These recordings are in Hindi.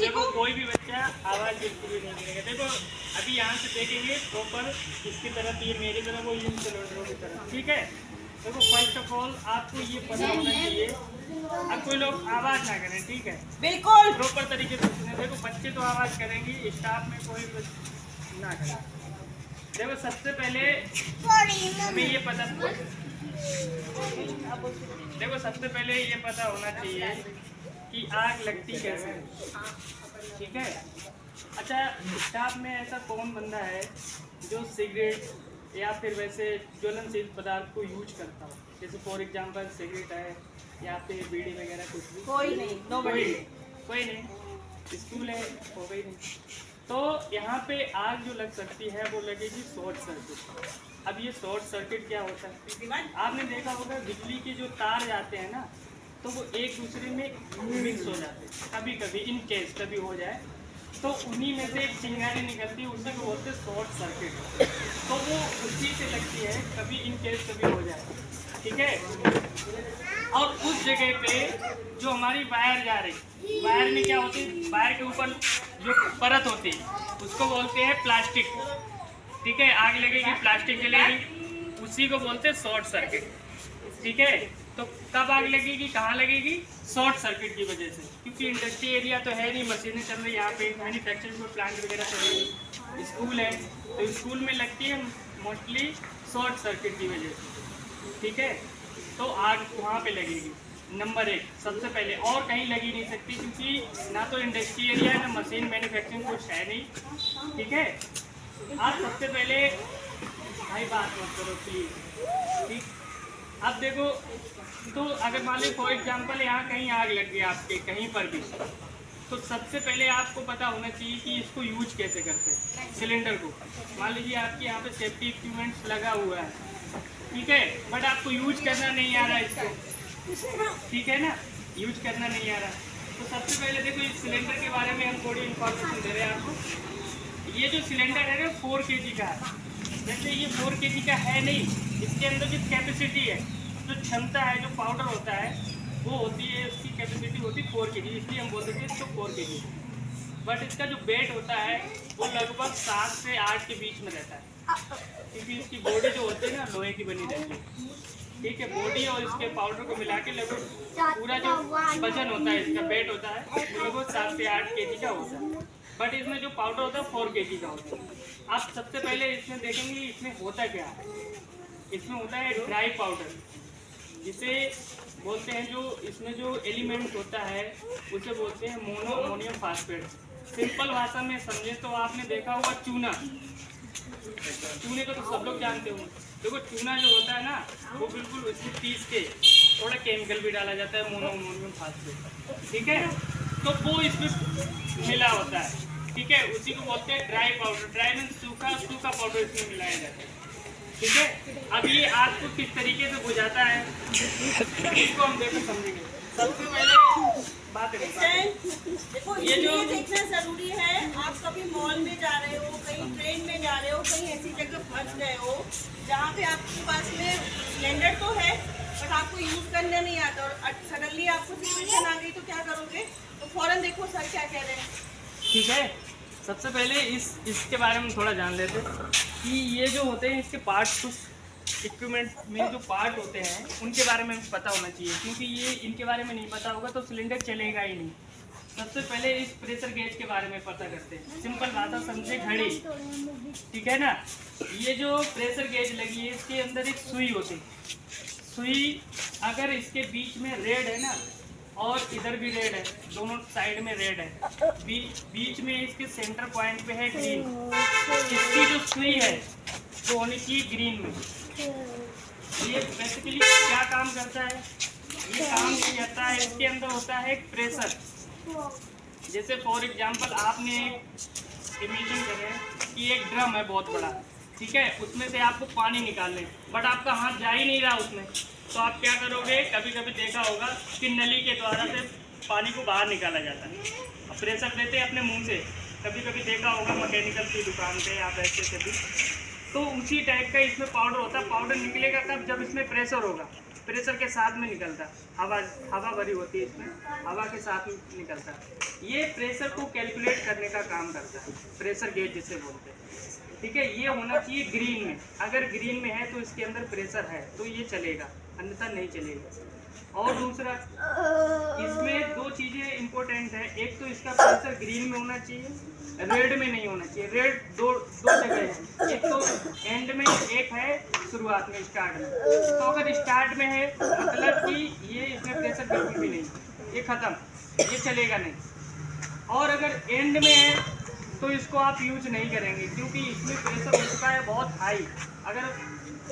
किसी को कोई भी बच्चा आवाज बिल्कुल भी नहीं करेगा। देखो अभी यहाँ से देखेंगे प्रॉपर इसकी तरफ, ये मेरी तरफ, वो इन सिलेंडरों की तरफ, ठीक है। देखो फर्स्ट ऑफ ऑल आपको ये पता होना चाहिए, अब कोई लोग आवाज ना करें, ठीक है, बिल्कुल प्रॉपर तरीके से सुने। देखो बच्चे तो आवाज करेंगे, स्टाफ में कोई ना करे। देखो सबसे पहले हमें ये पता, देखो सबसे पहले ये पता होना चाहिए कि आग लगती कैसे है, ठीक है। अच्छा, स्टाफ में ऐसा कौन बंदा है जो सिगरेट या फिर वैसे ज्वलनशील पदार्थ को यूज करता हो, जैसे फॉर एग्जांपल सिगरेट है या फिर बीड़ी वगैरह कुछ भी? कोई नहीं, कोई नहीं। स्कूल है, हो गई नहीं। तो यहाँ पे आग जो लग सकती है वो लगेगी शॉर्ट सर्किट। अब ये शॉर्ट सर्किट क्या होता है, आपने देखा होगा बिजली के जो तार जाते हैं ना, तो वो एक दूसरे में मिक्स हो जाते हैं। कभी कभी इन केस कभी हो जाए तो उन्हीं में से एक चिंगारी निकलती है, उसी को बोलते हैं शॉर्ट सर्किट। तो वो उसी से लगती है, कभी इन केस कभी हो जाए, ठीक है। और उस जगह पे जो हमारी वायर जा रही, वायर में क्या होती है, वायर के ऊपर जो परत होती है उसको बोलते हैं प्लास्टिक, ठीक है। आग लगेगी, प्लास्टिक जलेगी, उसी को बोलते हैं शॉर्ट सर्किट, ठीक है। तो कब आग लगेगी, कहाँ लगेगी? शॉर्ट सर्किट की वजह से, क्योंकि इंडस्ट्री एरिया तो है नहीं, मशीनें चल रही, यहाँ पे मैन्युफैक्चरिंग प्लांट वगैरह चल रही, स्कूल है, तो स्कूल में लगती है मोस्टली शॉर्ट सर्किट की वजह से, ठीक है। तो आग वहाँ पे लगेगी नंबर 1 सबसे पहले, और कहीं लगी नहीं सकती, क्योंकि ना तो इंडस्ट्री एरिया है, ना मशीन मैन्युफैक्चरिंग कुछ है नहीं, ठीक है। आप सबसे पहले भाई बात मत करो प्लीज, ठीक। अब देखो, तो अगर मान लीजिए फॉर एग्जांपल यहाँ कहीं आग लग गई आपके कहीं पर भी, तो सबसे पहले आपको पता होना चाहिए कि इसको यूज कैसे करते हैं। सिलेंडर को मान लीजिए आपके यहाँ पे सेफ्टी इक्विपमेंट्स लगा हुआ है, ठीक है, बट आपको यूज करना नहीं आ रहा है इसको, ठीक है ना, यूज करना नहीं आ रहा। तो सबसे पहले देखो इस सिलेंडर के बारे में हम थोड़ी इंफॉर्मेशन दे रहे हैं आपको। ये जो सिलेंडर है ना 4 kg का है, वैसे ये 4 kg का है नहीं, इसके अंदर जो कैपेसिटी है, जो क्षमता है, जो पाउडर होता है वो होती है, उसकी कैपेसिटी होती है 4 kg, इसलिए हम बोलते हैं इसको 4 kg। बट इसका जो वेट होता है वो लगभग 7 से 8 के बीच में रहता है, क्योंकि इसकी बॉडी जो होती है ना लोहे की बनी रहती है, ठीक है। बॉडी और इसके पाउडर को मिला के लगभग पूरा जो वजन होता है, इसका वेट होता है लगभग 7 से 8 kg का होता है। बट इसमें जो पाउडर होता है 4 kg का होता है। आप सबसे पहले इसमें देखेंगे इसमें होता क्या है, इसमें होता है ड्राई पाउडर, जिसे बोलते हैं, जो इसमें जो एलिमेंट होता है उसे बोलते हैं मोनो अमोनियम फास्फेट। सिंपल भाषा में समझे तो आपने देखा होगा चूना, चूने को तो सब लोग जानते होंगे। देखो चूना जो होता है ना, वो बिल्कुल उसमें पीस के थोड़ा केमिकल भी डाला जाता है, मोनो अमोनियम फास्फेट, ठीक है। तो वो इसमें मिला होता है, ठीक है, उसी को बोलते हैं ड्राई पाउडर। ड्राई मीन सूखा, सूखा पाउडर इसमें मिलाया जाता है, ठीक है। अब ये आग को किस तरीके से बुझाता है इसको हम देखो समझेंगे। सबसे पहले बात देखो, ये जो देखना जरूरी है, आप कभी मॉल में जा रहे हो, कहीं ट्रेन में जा रहे हो, कहीं ऐसी जगह फंस गए हो जहाँ पे आपके पास में सिलेंडर तो है बट आपको यूज करने नहीं आता, और सडनली आपको सिचुएशन आ गई तो क्या करोगे? तो फौरन देखो सर क्या कह रहे हैं, ठीक है। सबसे पहले इसके बारे में थोड़ा जान लेते कि ये जो होते हैं इसके पार्ट्स, कुछ इक्विपमेंट में जो पार्ट होते हैं उनके बारे में पता होना चाहिए, क्योंकि ये इनके बारे में नहीं पता होगा तो सिलेंडर चलेगा ही नहीं। सबसे पहले इस प्रेशर गेज के बारे में पता करते हैं। सिंपल बात है, समझे, घड़ी, ठीक है ना। ये जो प्रेशर गेज लगी है इसके अंदर एक सुई होती है, सुई अगर इसके बीच में रेड है ना, और इधर भी रेड है, दोनों साइड में रेड है, बीच में इसके सेंटर पॉइंट पे है ग्रीन, इसकी जो सुई है वो होनी चाहिए ग्रीन में। ये बेसिकली क्या काम करता है, ये काम किया जाता है, इसके अंदर होता है एक प्रेशर। जैसे फॉर एग्जांपल आपने इमेजिन करें कि एक ड्रम है बहुत बड़ा, ठीक है, उसमें से आपको पानी निकालने, बट आपका हाथ जा ही नहीं रहा उसमें, तो आप क्या करोगे? कभी कभी देखा होगा कि नली के द्वारा से पानी को बाहर निकाला जाता है, अब प्रेशर देते हैं अपने मुंह से। कभी कभी देखा होगा मैकेनिकल की दुकान पे आप ऐसे से भी, तो उसी टाइप का इसमें पाउडर होता है। पाउडर निकलेगा कब? जब इसमें प्रेशर होगा। प्रेशर के साथ में निकलता है, हवा भरी होती है इसमें, हवा के साथ में निकलता है। ये प्रेशर को कैलकुलेट करने का काम करता है, प्रेशर गेज जिसे बोलते हैं। ठीक है, ये होना चाहिए ग्रीन में। अगर ग्रीन में है तो इसके अंदर प्रेशर है तो ये चलेगा, अन्यथा नहीं चलेगा। और दूसरा, इसमें दो चीज़ें इम्पोर्टेंट है। एक तो इसका प्रेशर ग्रीन में होना चाहिए, रेड में नहीं होना चाहिए। रेड दो जगह है, एक तो एंड में, एक है शुरुआत में, स्टार्ट में। तो अगर स्टार्ट में है मतलब कि ये इसमें प्रेशर बिल्कुल भी नहीं, ये ख़त्म, ये चलेगा नहीं। और अगर एंड में है तो इसको आप यूज नहीं करेंगे, क्योंकि इसमें प्रेशर हो चुका है बहुत हाई। अगर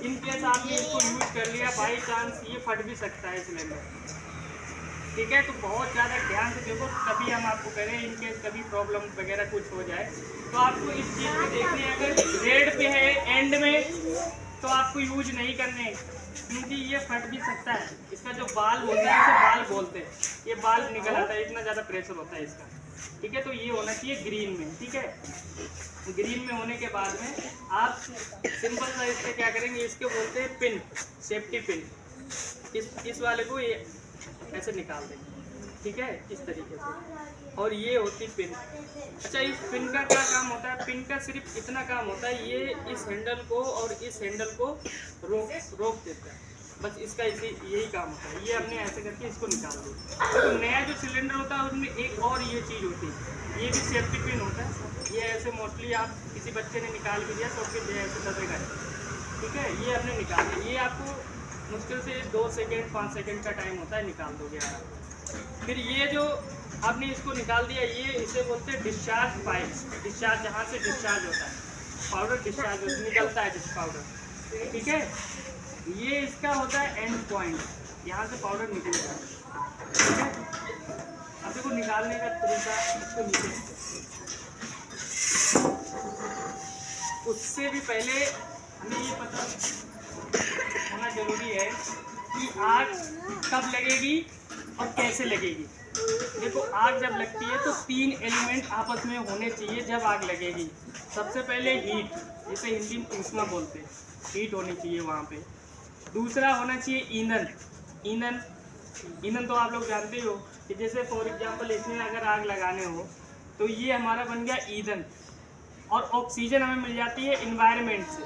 इन केस आपने इसको यूज कर लिया, बाई चांस ये फट भी सकता है सिलेंडर। ठीक है, तो बहुत ज़्यादा ध्यान से देखो, तभी हम आपको करें। इन केस कभी प्रॉब्लम वगैरह कुछ हो जाए तो आपको इस चीज़ को देखनी है। अगर रेड पे है एंड में तो आपको यूज नहीं करने, क्योंकि ये फट भी सकता है। इसका जो बाल होता है इसे बाल बोलते हैं, ये बाल निकल आता है, इतना ज़्यादा प्रेशर होता है इसका। ठीक है, तो ये होना चाहिए ग्रीन में। ठीक है, ग्रीन में होने के बाद में आप सिंपल सा इससे क्या करेंगे, इसके बोलते हैं पिन, सेफ्टी पिन। इस वाले को ये ऐसे निकाल देंगे। ठीक है, इस तरीके से। और ये होती पिन। अच्छा, इस पिन का क्या काम होता है? पिन का सिर्फ इतना काम होता है, ये इस हैंडल को और इस हैंडल को रोक देता है, बस इसका यही काम होता है। ये हमने ऐसे करके इसको निकाल दिया। तो नया जो सिलेंडर होता है उसमें एक और ये चीज़ होती है, ये भी सेफ्टी पिन होता है। ये ऐसे मोस्टली आप किसी बच्चे ने निकाल भी दिया तो फिर ये ऐसे दबेगा। ठीक है, ये हमने निकाल दिया। ये आपको मुश्किल से 2 सेकेंड 5 सेकेंड का टाइम होता है, निकाल दोगे आप। फिर ये जो आपने इसको निकाल दिया, ये इसे बोलते हैं डिस्चार्ज पाइप। डिस्चार्ज जहाँ से डिस्चार्ज होता है, पाउडर डिस्चार्ज निकलता है जिस पाउडर। ठीक है, ये इसका होता है एंड पॉइंट, यहाँ से पाउडर निकलेगा। ठीक है, अब देखो निकालने का तरीका, इसको नीचे, उससे भी पहले हमें ये पता होना जरूरी है कि आग कब लगेगी और कैसे लगेगी। देखो, आग जब लगती है तो 3 एलिमेंट आपस में होने चाहिए जब आग लगेगी। सबसे पहले हीट, जिसे हिंदी में ऊष्मा बोलते हैं, हीट होनी चाहिए वहाँ पे। दूसरा होना चाहिए ईंधन। ईंधन तो आप लोग जानते हो कि जैसे फॉर एग्जांपल इसमें अगर आग लगाने हो तो ये हमारा बन गया ईंधन। और ऑक्सीजन हमें मिल जाती है इन्वायरमेंट से।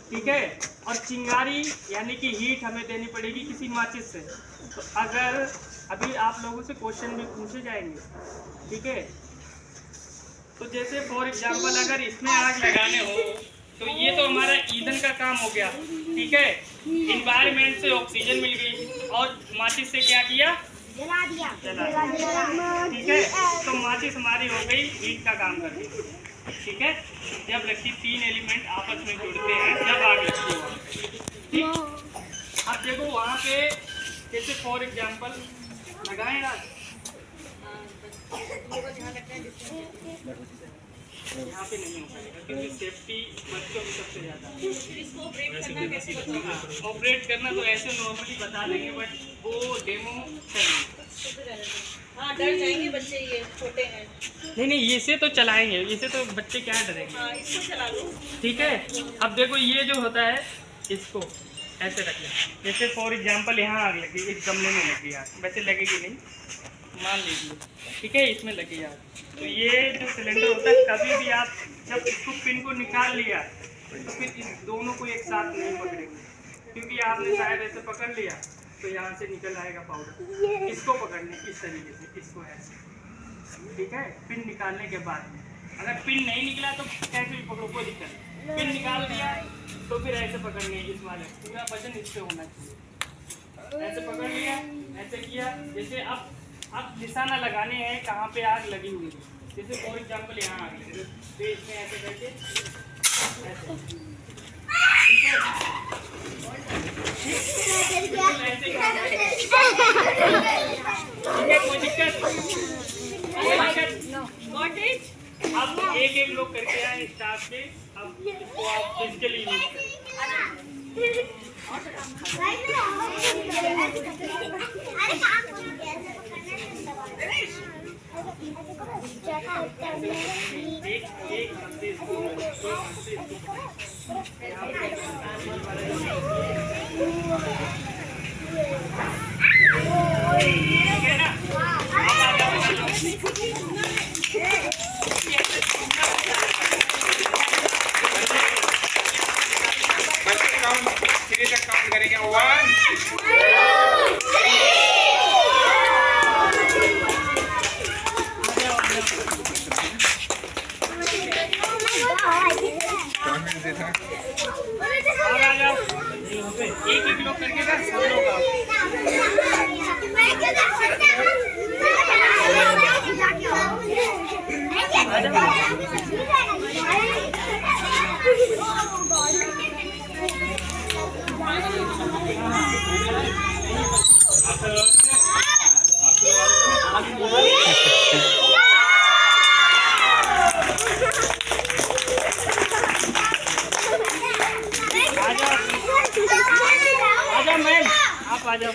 ठीक है, और चिंगारी यानी कि हीट हमें देनी पड़ेगी किसी माचिस से। तो अगर अभी आप लोगों से क्वेश्चन भी पूछे जाएंगे, ठीक है, तो जैसे फॉर एग्जांपल अगर इसमें आग लगाने हो तो ये तो हमारा ईंधन का काम हो गया। ठीक है, इन्वायरमेंट से ऑक्सीजन मिल गई और माचिस से क्या किया, जला दिया। ठीक है, तो माचिस हमारी हो गई हीट का काम कर रही। ठीक है, जब लगती 3 एलिमेंट आपस में जुड़ते हैं जब आग लगती है। ठीक, अब देखो वहाँ पे जैसे फॉर एग्जांपल लगाएं आग, यहाँ पे नहीं हो पाएगा क्योंकि सेफ्टी बच्चों में सबसे ज़्यादा। ऑपरेट करना तो ऐसे नॉर्मली बता देंगे, बट वो डेमो करेंगे। हाँ, डर जाएंगे बच्चे, ये छोटे हैं। नहीं, इसे तो चलाएंगे, इसे तो बच्चे क्या डरेंगे। हाँ, इसको चला लो। ठीक है, अब देखो ये जो होता है इसको ऐसे रख लें। जैसे फॉर एग्जांपल यहाँ आग लगी, एक गमले में लगी आग, वैसे लगेगी नहीं, मान लीजिए। ठीक है, इसमें लगी आग, तो ये जो सिलेंडर होता है कभी भी आप जब इसको पिन को निकाल लिया तो फिर इस दोनों को एक साथ नहीं पकड़ेंगे, क्योंकि आपने शायद ऐसे पकड़ लिया तो यहाँ से निकल आएगा पाउडर। इसको पकड़ने इस तरीके से, इसको ऐसे। ठीक है, पिन निकालने के बाद में अगर पिन नहीं निकला तो कैसे भी पकड़ो, कोई दिक्कत नहीं। पिन निकाल दिया तो फिर ऐसे पकड़ने, इस वाले पूरा वजन इससे होना चाहिए। ऐसे पकड़ लिया, ऐसे किया। जैसे अब निशाना लगाने हैं कहाँ पे आग लगी हुई है। जैसे फॉर एग्जांपल यहाँ आग लगी तो इसमें ऐसे करके ऐसे। ठीक है, कोई दिक्कत? अब एक लोग करके आए स्टाफ से, अब इसको आप फिजिकली यूज करें। बच्चे काउंट 3 तक काउंट करेंगे 1 एक लोग करके ना सब लोग आओ। आ जाओ मैम, आप आ जाओ।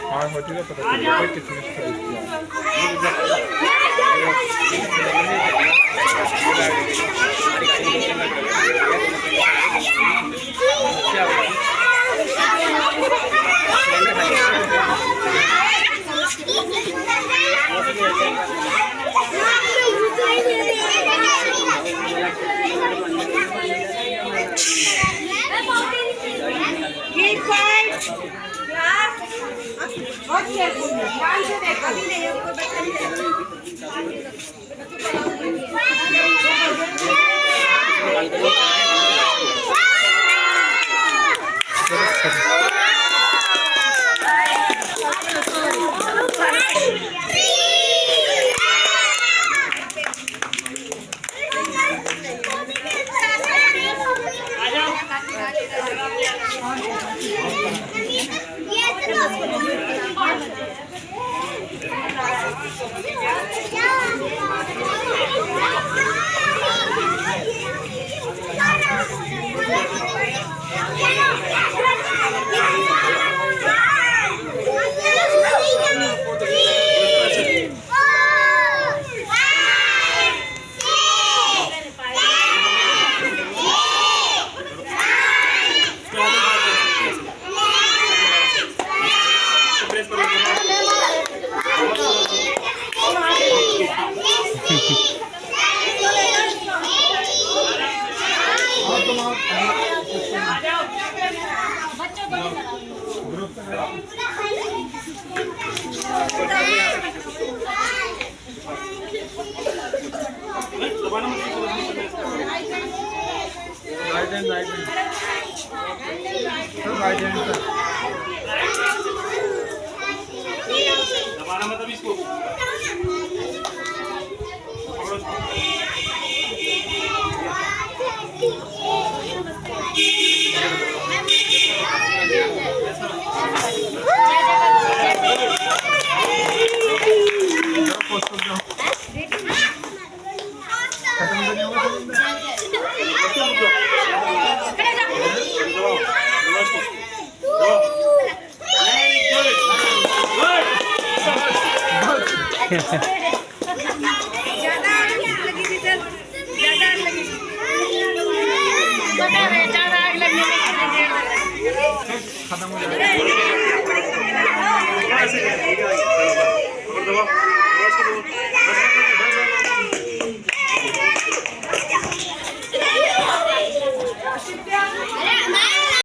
और होती है पता चलेगा कितने Keep quiet. Class. बहुत careful है। ध्यान से देखो। अभी नहीं है, कोई बच्चा नहीं दबाना मतलब इसको Hehehe